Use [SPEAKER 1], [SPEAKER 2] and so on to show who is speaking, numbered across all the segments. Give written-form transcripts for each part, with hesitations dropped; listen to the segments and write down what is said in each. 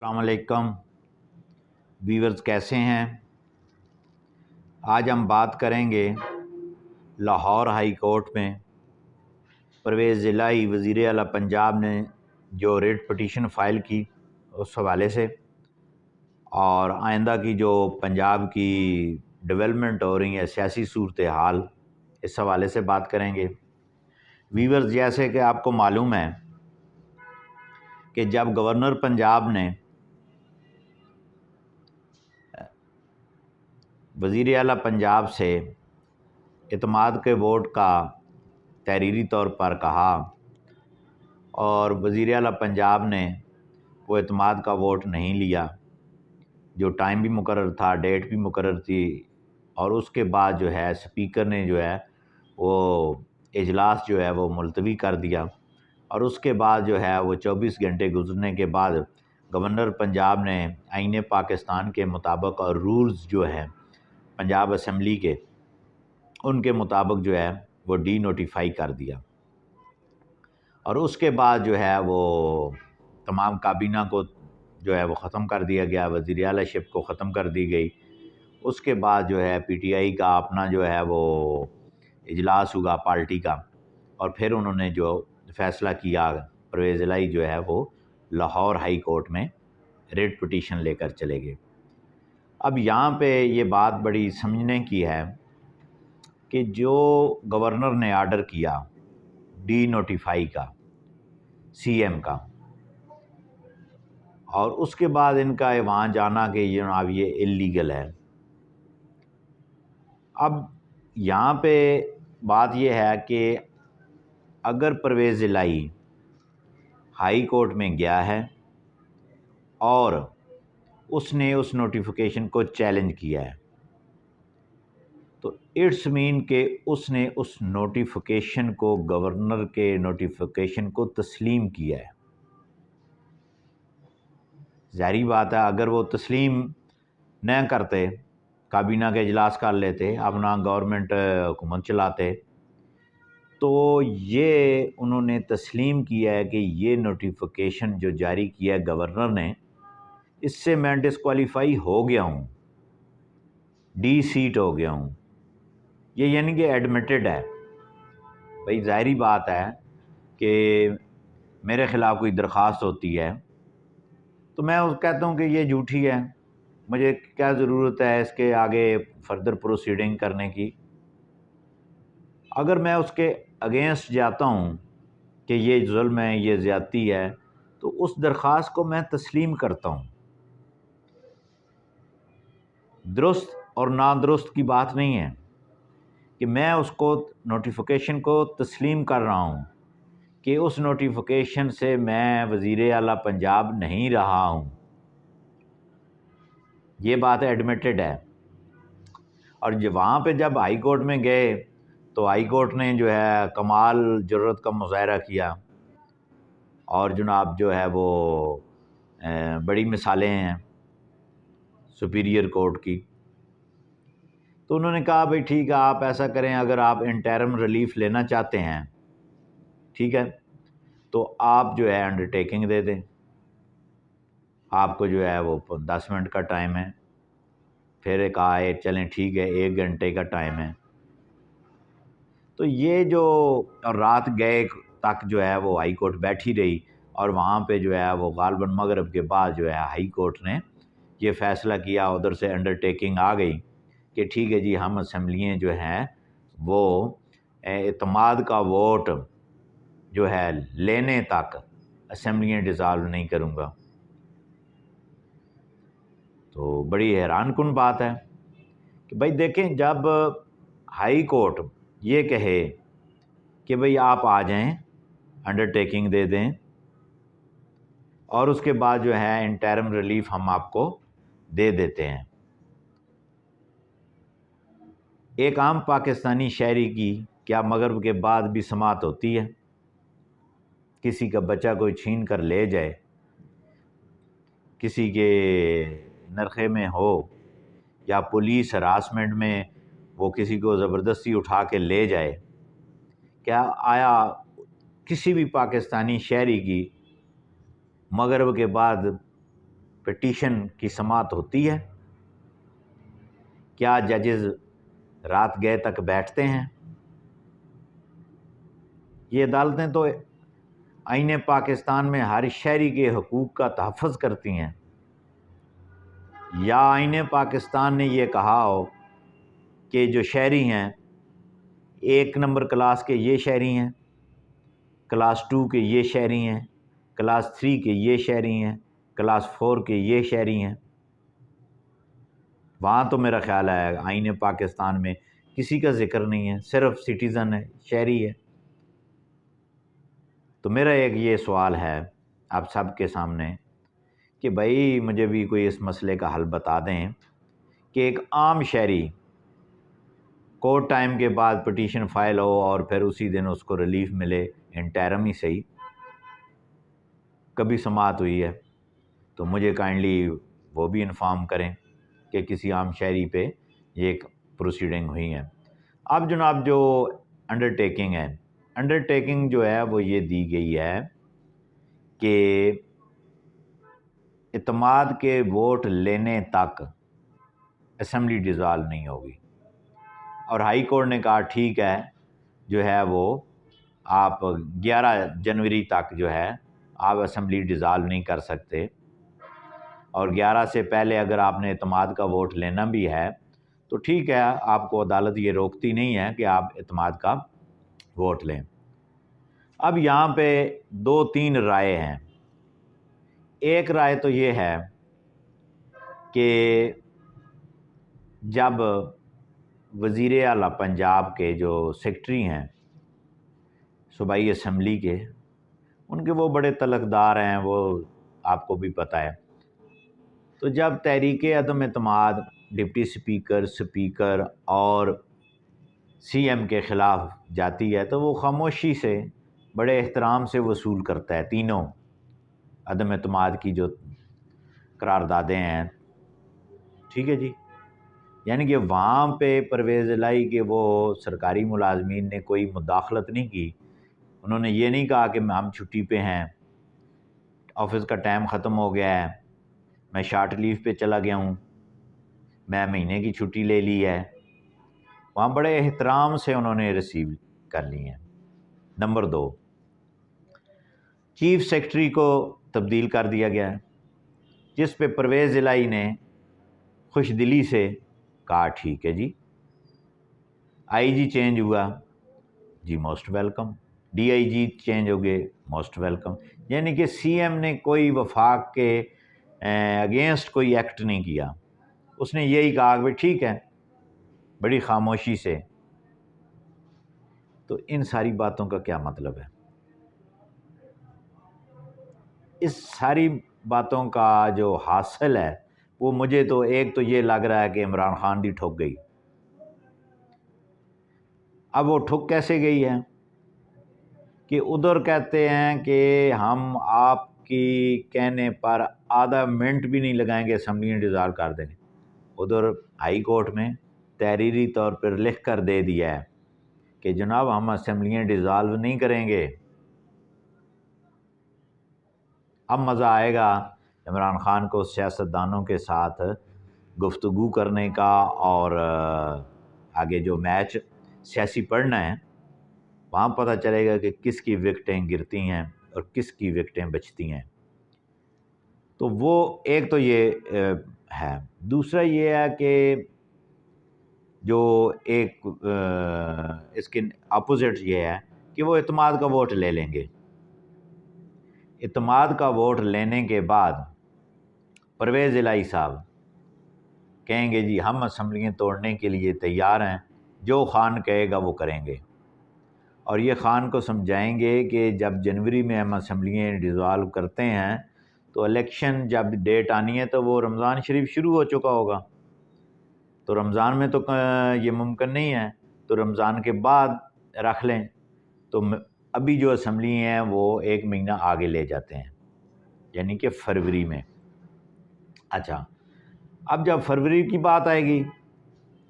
[SPEAKER 1] السلام علیکم ویورز، کیسے ہیں؟ آج ہم بات کریں گے لاہور ہائی کورٹ میں پرویز الہی وزیر اعلیٰ پنجاب نے جو ریٹ پٹیشن فائل کی اس حوالے سے، اور آئندہ کی جو پنجاب کی ڈیولپمنٹ ہو رہی ہے، سیاسی صورتحال، اس حوالے سے بات کریں گے۔ ویورز، جیسے کہ آپ کو معلوم ہے کہ جب گورنر پنجاب نے وزیر اعلیٰ پنجاب سے اعتماد کے ووٹ کا تحریری طور پر کہا اور وزیر اعلیٰ پنجاب نے وہ اعتماد کا ووٹ نہیں لیا، جو ٹائم بھی مقرر تھا، ڈیٹ بھی مقرر تھی، اور اس کے بعد جو ہے اسپیکر نے جو ہے وہ اجلاس جو ہے وہ ملتوی کر دیا، اور اس کے بعد جو ہے وہ 24 گھنٹے گزرنے کے بعد گورنر پنجاب نے آئین پاکستان کے مطابق اور رولز جو ہیں پنجاب اسمبلی کے، ان کے مطابق جو ہے وہ ڈی نوٹیفائی کر دیا، اور اس کے بعد جو ہے وہ تمام کابینہ کو جو ہے وہ ختم کر دیا گیا، وزیر اعلیٰ شپ کو ختم کر دی گئی۔ اس کے بعد جو ہے پی ٹی آئی کا اپنا جو ہے وہ اجلاس ہوگا پارٹی کا، اور پھر انہوں نے جو فیصلہ کیا، پرویز الہی جو ہے وہ لاہور ہائی کورٹ میں ریٹ پٹیشن لے کر چلے گئے۔ اب یہاں پہ یہ بات بڑی سمجھنے کی ہے کہ جو گورنر نے آرڈر کیا ڈی نوٹیفائی کا سی ایم کا، اور اس کے بعد ان کا وہاں جانا کہ جناب یہ اللیگل ہے۔ اب یہاں پہ بات یہ ہے کہ اگر پرویز الہی ہائی کورٹ میں گیا ہے اور اس نے اس نوٹیفیکیشن کو چیلنج کیا ہے، تو اٹس مین کہ اس نے اس نوٹیفیکیشن کو، گورنر کے نوٹیفیکیشن کو تسلیم کیا ہے۔ ظاہری بات ہے اگر وہ تسلیم نہ کرتے، کابینہ کے اجلاس کر لیتے، اپنا گورنمنٹ حکومت چلاتے، تو یہ انہوں نے تسلیم کیا ہے کہ یہ نوٹیفیکیشن جو جاری کیا ہے گورنر نے، اس سے میں ڈسکوالیفائی ہو گیا ہوں، ڈی سیٹ ہو گیا ہوں، یہ یعنی کہ ایڈمٹڈ ہے۔ بھئی ظاہری بات ہے کہ میرے خلاف کوئی درخواست ہوتی ہے تو میں کہتا ہوں کہ یہ جھوٹی ہے، مجھے کیا ضرورت ہے اس کے آگے فردر پروسیڈنگ کرنے کی۔ اگر میں اس کے اگینسٹ جاتا ہوں کہ یہ ظلم ہے، یہ زیادتی ہے، تو اس درخواست کو میں تسلیم کرتا ہوں۔ درست اور نادرست کی بات نہیں ہے کہ میں اس کو نوٹیفیکیشن کو تسلیم کر رہا ہوں کہ اس نوٹیفیکیشن سے میں وزیر اعلیٰ پنجاب نہیں رہا ہوں، یہ بات ایڈمیٹڈ ہے۔ اور وہاں پہ جب ہائی کورٹ میں گئے تو ہائی کورٹ نے جو ہے کمال جرات کا مظاہرہ کیا، اور جناب جو ہے وہ بڑی مثالیں ہیں سپیریئر کورٹ کی۔ تو انہوں نے کہا بھئی ٹھیک ہے، آپ ایسا کریں، اگر آپ انٹرم ریلیف لینا چاہتے ہیں، ٹھیک ہے، تو آپ جو ہے انڈرٹیکنگ دے دیں، آپ کو جو ہے وہ 10 منٹ کا ٹائم ہے۔ پھر ایک آئے، چلیں ٹھیک ہے 1 گھنٹے کا ٹائم ہے۔ تو یہ جو رات گئے تک جو ہے وہ ہائی کورٹ بیٹھی رہی، اور وہاں پہ جو ہے وہ غالباً مغرب کے بعد جو ہے ہائی کورٹ نے یہ فیصلہ کیا، ادھر سے انڈرٹیکنگ آ گئی کہ ٹھیک ہے جی، ہم اسمبلیاں جو ہیں وہ اعتماد کا ووٹ جو ہے لینے تک اسمبلیاں ڈیزالو نہیں کروں گا۔ تو بڑی حیران کن بات ہے کہ بھئی دیکھیں، جب ہائی کورٹ یہ کہے کہ بھئی آپ آ جائیں، انڈرٹیکنگ دے دیں، اور اس کے بعد جو ہے انٹرم ریلیف ہم آپ کو دے دیتے ہیں۔ ایک عام پاکستانی شہری کی کیا مغرب کے بعد بھی سماعت ہوتی ہے؟ کسی کا بچہ کوئی چھین کر لے جائے، کسی کے نرخے میں ہو، یا پولیس ہراسمنٹ میں وہ کسی کو زبردستی اٹھا کے لے جائے، کیا آیا کسی بھی پاکستانی شہری کی مغرب کے بعد پٹیشن کی سماعت ہوتی ہے؟ کیا ججز رات گئے تک بیٹھتے ہیں؟ یہ عدالتیں تو آئین پاکستان میں ہر شہری کے حقوق کا تحفظ کرتی ہیں، یا آئین پاکستان نے یہ کہا ہو کہ جو شہری ہیں 1 نمبر کلاس کے یہ شہری ہیں، کلاس 2 کے یہ شہری ہیں، کلاس 3 کے یہ شہری ہیں، کلاس 4 کے یہ شہری ہیں۔ وہاں تو میرا خیال ہے آئین پاکستان میں کسی کا ذکر نہیں ہے، صرف سٹیزن ہے، شہری ہے۔ تو میرا ایک یہ سوال ہے آپ سب کے سامنے کہ بھائی مجھے بھی کوئی اس مسئلے کا حل بتا دیں کہ ایک عام شہری کورٹ ٹائم کے بعد پٹیشن فائل ہو اور پھر اسی دن اس کو ریلیف ملے، انٹرم ہی صحیح، کبھی سماعت ہوئی ہے تو مجھے کائنڈلی وہ بھی انفارم کریں کہ کسی عام شہری پہ یہ ایک پروسیڈنگ ہوئی ہے۔ اب جناب جو انڈرٹیکنگ ہے، انڈرٹیکنگ جو ہے وہ یہ دی گئی ہے کہ اعتماد کے ووٹ لینے تک اسمبلی ڈیزالو نہیں ہوگی، اور ہائی کورٹ نے کہا ٹھیک ہے، جو ہے وہ آپ 11 جنوری تک جو ہے آپ اسمبلی ڈیزالو نہیں کر سکتے، اور 11 سے پہلے اگر آپ نے اعتماد کا ووٹ لینا بھی ہے تو ٹھیک ہے، آپ کو عدالت یہ روکتی نہیں ہے کہ آپ اعتماد کا ووٹ لیں۔ اب یہاں پہ 2-3 رائے ہیں۔ ایک رائے تو یہ ہے کہ جب وزیر اعلیٰ پنجاب کے جو سیکرٹری ہیں صوبائی اسمبلی کے، ان کے وہ بڑے طلقدار ہیں، وہ آپ کو بھی پتہ ہے، تو جب تحریک عدم اعتماد ڈپٹی اسپیکر، اسپیکر اور سی ایم کے خلاف جاتی ہے تو وہ خاموشی سے بڑے احترام سے وصول کرتا ہے تینوں عدم اعتماد کی جو قراردادیں ہیں، ٹھیک ہے جی۔ یعنی کہ وہاں پہ پرویز الہی کے وہ سرکاری ملازمین نے کوئی مداخلت نہیں کی، انہوں نے یہ نہیں کہا کہ ہم چھٹی پہ ہیں، آفس کا ٹائم ختم ہو گیا ہے، میں شارٹ لیو پہ چلا گیا ہوں، میں مہینے کی چھٹی لے لی ہے۔ وہاں بڑے احترام سے انہوں نے ریسیو کر لی ہیں۔ نمبر 2، چیف سیکرٹری کو تبدیل کر دیا گیا ہے، جس پہ پرویز الہی نے خوش دلی سے کہا ٹھیک ہے جی۔ آئی جی چینج ہوا جی، most welcome. D I G change ہو گئے، موسٹ ویلکم۔ یعنی کہ سی ایم نے کوئی وفاق کے اگینسٹ کوئی ایکٹ نہیں کیا، اس نے یہی کہا کہ ٹھیک ہے، بڑی خاموشی سے۔ تو ان ساری باتوں کا کیا مطلب ہے؟ اس ساری باتوں کا جو حاصل ہے وہ مجھے تو ایک تو یہ لگ رہا ہے کہ عمران خان بھی ٹھک گئی۔ اب وہ ٹھک کیسے گئی ہے کہ ادھر کہتے ہیں کہ ہم آپ کی کہنے پر آدھا منٹ بھی نہیں لگائیں گے، اسمبلی ڈیزالو کر دیں گے۔ ادھر ہائی کورٹ میں تحریری طور پر لکھ کر دے دیا ہے کہ جناب ہم اسمبلیاں ڈیزالو نہیں کریں گے۔ اب مزہ آئے گا عمران خان کو سیاستدانوں کے ساتھ گفتگو کرنے کا، اور آگے جو میچ سیاسی پڑھنا ہے وہاں پتہ چلے گا کہ کس کی وکٹیں گرتی ہیں اور کس کی وکٹیں بچتی ہیں۔ تو وہ ایک تو یہ ہے۔ دوسرا یہ ہے کہ جو ایک اس کے اپوزٹ یہ ہے کہ وہ اعتماد کا ووٹ لے لیں گے۔ اعتماد کا ووٹ لینے کے بعد پرویز الہی صاحب کہیں گے جی ہم اسمبلیاں توڑنے کے لیے تیار ہیں، جو خان کہے گا وہ کریں گے، اور یہ خان کو سمجھائیں گے کہ جب جنوری میں ہم اسمبلیاں ڈیزالو کرتے ہیں تو الیکشن جب ڈیٹ آنی ہے تو وہ رمضان شریف شروع ہو چکا ہوگا، تو رمضان میں تو یہ ممکن نہیں ہے، تو رمضان کے بعد رکھ لیں۔ تو ابھی جو اسمبلی ہیں وہ 1 مہینہ آگے لے جاتے ہیں، یعنی کہ فروری میں۔ اچھا، اب جب فروری کی بات آئے گی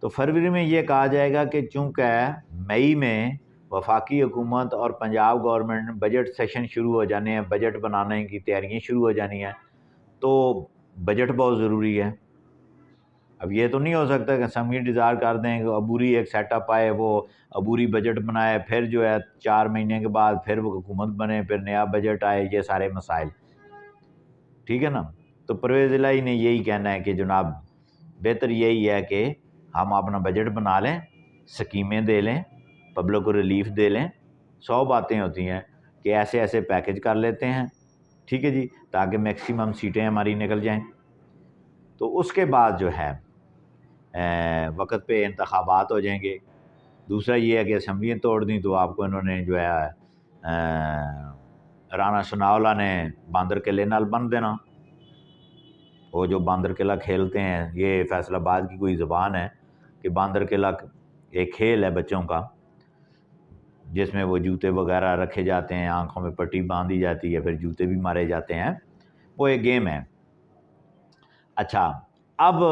[SPEAKER 1] تو فروری میں یہ کہا جائے گا کہ چونکہ مئی میں وفاقی حکومت اور پنجاب گورنمنٹ بجٹ سیشن شروع ہو جانے ہیں، بجٹ بنانے کی تیاریاں شروع ہو جانی ہیں، تو بجٹ بہت ضروری ہے۔ اب یہ تو نہیں ہو سکتا کہ اسمبلی انتظار کر دیں کہ عبوری ایک سیٹ اپ آئے، وہ عبوری بجٹ بنائے، پھر جو ہے 4 مہینے کے بعد پھر وہ حکومت بنے، پھر نیا بجٹ آئے، یہ سارے مسائل، ٹھیک ہے نا۔ تو پرویز الہی نے یہی کہنا ہے کہ جناب بہتر یہی ہے کہ ہم اپنا بجٹ بنا لیں، سکیمیں دے لیں، پبلک کو ریلیف دے لیں، 100 باتیں ہوتی ہیں کہ ایسے ایسے پیکج کر لیتے ہیں، ٹھیک ہے جی، تاکہ میکسیمم سیٹیں ہماری نکل جائیں۔ تو اس کے بعد جو ہے وقت پہ انتخابات ہو جائیں گے۔ دوسرا یہ ہے کہ اسمبلیاں توڑ دیں تو آپ کو انہوں نے جو ہے رانا ثناءاللہ نے باندر قلعے نال بن دینا۔ وہ جو باندر قلعہ کھیلتے ہیں، یہ فیصل آباد کی کوئی زبان ہے کہ باندر قلعہ ایک کھیل ہے بچوں کا، جس میں وہ جوتے وغیرہ رکھے جاتے ہیں، آنکھوں میں پٹی باندھی جاتی ہے، پھر جوتے بھی مارے جاتے ہیں، وہ ایک گیم ہے۔ اچھا، اب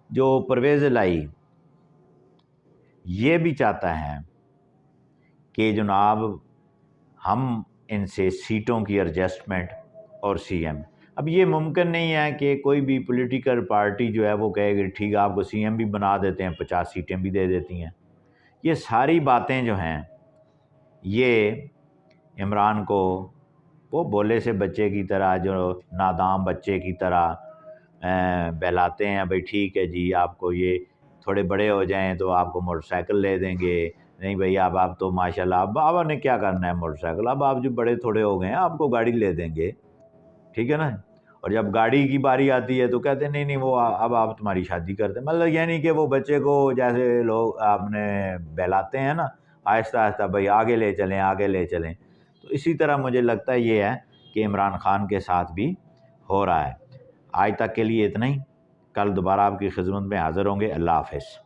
[SPEAKER 1] جو پرویز الہی یہ بھی چاہتا ہے کہ جناب ہم ان سے سیٹوں کی ایڈجسٹمنٹ اور سی ایم، اب یہ ممکن نہیں ہے کہ کوئی بھی پولیٹیکل پارٹی جو ہے وہ کہے کہ ٹھیک ہے آپ کو سی ایم بھی بنا دیتے ہیں، 50 سیٹیں بھی دے دیتی ہیں۔ یہ ساری باتیں جو ہیں یہ عمران کو وہ بولے سے بچے کی طرح، جو نادام بچے کی طرح بہلاتے ہیں، بھائی ٹھیک ہے جی آپ کو یہ تھوڑے بڑے ہو جائیں تو آپ کو موٹر سائیکل لے دیں گے، نہیں بھائی اب آپ تو ماشاءاللہ اب آپ نے کیا کرنا ہے موٹر سائیکل، اب آپ جو بڑے تھوڑے ہو گئے ہیں آپ کو گاڑی لے دیں گے، ٹھیک ہے نا۔ اور جب گاڑی کی باری آتی ہے تو کہتے ہیں نہیں نہیں وہ اب آپ تمہاری شادی کرتے ہیں، مطلب یہ نہیں کہ وہ بچے کو جیسے لوگ آپ نے بہلاتے ہیں نا آہستہ آہستہ، بھائی آگے لے چلیں آگے لے چلیں، تو اسی طرح مجھے لگتا ہے یہ ہے کہ عمران خان کے ساتھ بھی ہو رہا ہے۔ آج تک کے لیے اتنا ہی، کل دوبارہ آپ کی خدمت میں حاضر ہوں گے۔ اللہ حافظ۔